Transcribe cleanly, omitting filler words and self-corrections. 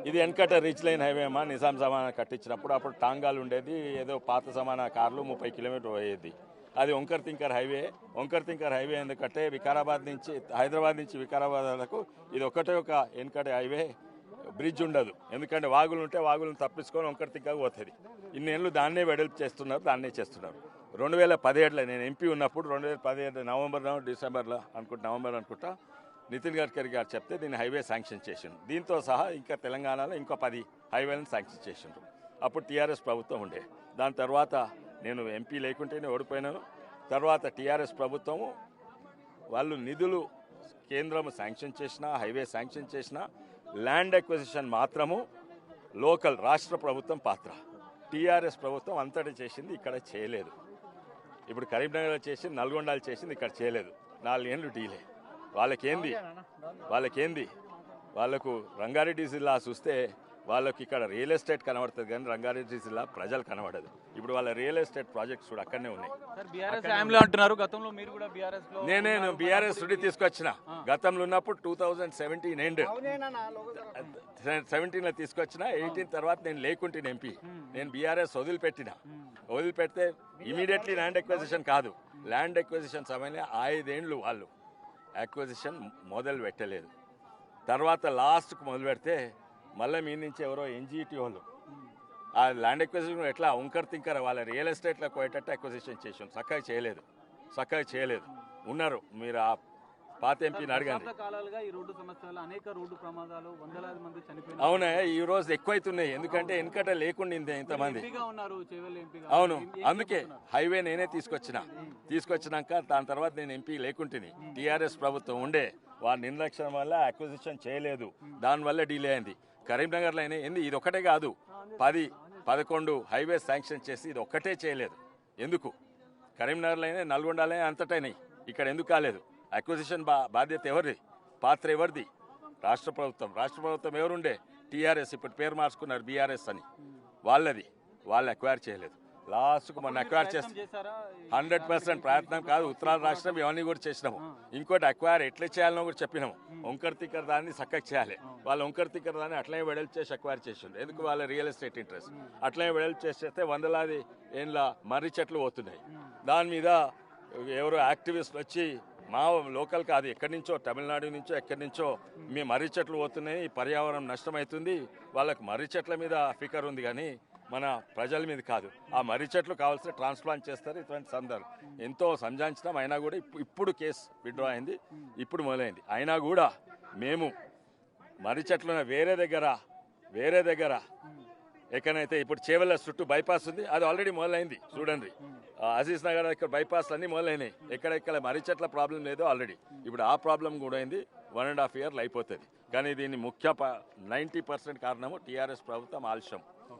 ఇది వెనకట reach line highway అమ్మా. నిజాం జమానా కట్టించినప్పుడు అప్పుడు టాంగాలు ఉండేది, ఏదో పాత జమానా కార్లు 30 కిలోమీటర్ పోయేది. అది వంకర్ తింకర్ హైవే. వంకర్ తింకర్ హైవే ఎందుకంటే వికారాబాద్ నుంచి హైదరాబాద్ నుంచి వికారాబాద్ వరకు ఇది ఒకటే ఒక వెనకటి హైవే. బ్రిడ్జ్ ఉండదు, ఎందుకంటే వాగులు ఉంటే వాగులను తప్పించుకొని వంకర్ తింకర్ పోతుంది. ఇన్నేళ్ళు దాన్నే వెడల్పు చేస్తున్నారు, దాన్నే చేస్తున్నారు. 2017లో నేను ఎంపీ ఉన్నప్పుడు 2017 నవంబర్ అనుకుంటా నితిన్ గడ్కరీ గారు చెప్తే దీన్ని హైవే శాంక్షన్ చేసిండు. దీంతో సహా ఇంకా తెలంగాణలో ఇంకో 10 హైవేలను శాంక్షన్ చేసిండ్రు. అప్పుడు టీఆర్ఎస్ ప్రభుత్వం ఉండే. దాని తర్వాత నేను ఎంపీ లేకుంటేనే ఓడిపోయినాను. తర్వాత టీఆర్ఎస్ ప్రభుత్వము వాళ్ళు నిధులు కేంద్రం శాంక్షన్ చేసిన, హైవే శాంక్షన్ చేసిన, ల్యాండ్ అక్విజిషన్ మాత్రము లోకల్ రాష్ట్ర ప్రభుత్వం పాత్ర. టీఆర్ఎస్ ప్రభుత్వం అంతటా చేసింది, ఇక్కడ చేయలేదు. ఇప్పుడు కరీంనగర్లో చేసింది, నల్గొండలో చేసింది, ఇక్కడ చేయలేదు. 4 ఏళ్ళు డీలే. వాళ్ళకేంది వాళ్ళకు రంగారెడ్డి జిల్లా చూస్తే వాళ్ళకి ఇక్కడ రియల్ ఎస్టేట్ కనబడుతుంది, కానీ రంగారెడ్డి జిల్లా ప్రజలు కనబడదు. ఇప్పుడు వాళ్ళ రియల్ ఎస్టేట్ ప్రాజెక్ట్స్ కూడా అక్కడనే ఉన్నాయి. నేను బీఆర్ఎస్ నుండి తీసుకొచ్చిన. గతంలో ఉన్నప్పుడు 2017లో తీసుకొచ్చిన. 18 తర్వాత నేను లేకుంటే ఎంపీ. నేను బీఆర్ఎస్ వదిలిపెడితే ఇమీడియట్లీ ల్యాండ్ ఎక్విజిషన్ కాదు. ల్యాండ్ ఎక్విజిషన్ సమయంలో 5 ఏళ్ళు వాళ్ళు అక్విజిషన్ మొదలు పెట్టలేదు. తర్వాత లాస్ట్కు మొదలు పెడితే మళ్ళీ మీ నుంచి ఎవరో ఎన్జిటి వాళ్ళు ఆ ల్యాండ్ ఎక్విజిషన్ ఎట్లా వంకర్ తింకర్ వాళ్ళ రియల్ ఎస్టేట్లో పోయేటట్టు అక్విజిషన్ చేసాం. చక్కగా చేయలేదు. ఉన్నారు, మీరు ఆ పాత ఎంపీని అడగండి. అవునా, ఈ రోజు ఎక్కువైతున్నాయి, ఎందుకంటే వెనకట లేకుండా ఇంతమంది. అవును, అందుకే హైవే నేనే తీసుకొచ్చినాక దాని తర్వాత నేను ఎంపీ లేకుంటుని. టీఆర్ఎస్ ప్రభుత్వం ఉండే, వారి నిర్లక్ష్యం వల్ల అక్విజిషన్ చేయలేదు, దానివల్ల డిలే అయింది. కరీంనగర్లో అయినా ఏంది, ఇది ఒకటే కాదు, 10-11 హైవే శాంక్షన్ చేసి ఇది ఒక్కటే చేయలేదు. ఎందుకు? కరీంనగర్లో అయినా, నల్గొండలో అయినా అంతటైనాయి, ఇక్కడ ఎందుకు కాలేదు? అక్విజిషన్ బాధ్యత ఎవరిది? పాత్ర ఎవరిది? రాష్ట్ర ప్రభుత్వం ఎవరుండే? టీఆర్ఎస్. ఇప్పుడు పేరు మార్చుకున్నారు బీఆర్ఎస్ అని. వాళ్ళు అక్వైర్ చేయలేదు. లాస్ట్కు మొన్న అక్వైర్ చేస్తాం. 100% ప్రయత్నం కాదు, ఉత్తరాల రాష్ట్రం ఇవన్నీ కూడా చేసినాము. ఇంకోటి అక్వైర్ ఎట్లా చేయాలనో కూడా చెప్పినాము. వంకర్ తిక్కర్ దాన్ని చక్కగా చేయాలి. వాళ్ళు వంకర్ తిక్కర్ దాన్ని అట్లనే వెడల్పు చేసి అక్వైర్ చేసిండు. ఎందుకు? వాళ్ళ రియల్ ఎస్టేట్ ఇంట్రెస్ట్. అట్లనే వెడల్పు చేస్తే వందలాది ఏండ్ల మర్రి చెట్లు పోతున్నాయి. దాని మీద ఎవరో యాక్టివిస్టులు వచ్చి మా లోకల్ కాదు, ఎక్కడి నుంచో, తమిళనాడు నుంచో ఎక్కడి నుంచో మీ మర్రి చెట్లు పోతున్నాయి, పర్యావరణం నష్టమవుతుంది, వాళ్ళకు మర్రి చెట్ల మీద ఫికర్ ఉంది కానీ మన ప్రజల మీద కాదు. ఆ మర్రి చెట్లు కావాల్సిన ట్రాన్స్ప్లాంట్ చేస్తారు. ఇటువంటి సందర్భం ఎంతో సంజాయించినాం. అయినా కూడా ఇప్పుడు కేసు విత్డ్రా అయింది, ఇప్పుడు మొదలైంది. అయినా కూడా మేము మర్రి చెట్లున్న వేరే దగ్గర ఎక్కడైతే ఇప్పుడు చేవెళ్ళ చుట్టూ బైపాస్ ఉంది, అది ఆల్రెడీ మొదలైంది. చూడండి, అజీజ్ నగర్ ఇక్కడ బైపాస్లు అన్నీ మొదలైనాయి. ఎక్కడెక్కడ మర్రి చెట్ల ప్రాబ్లం లేదో ఆల్రెడీ ఇప్పుడు ఆ ప్రాబ్లం కూడా అయింది. 1.5 ఇయర్లు అయిపోతుంది. కానీ దీన్ని ముఖ్య 90% కారణము టీఆర్ఎస్ ప్రభుత్వం ఆలస్యం.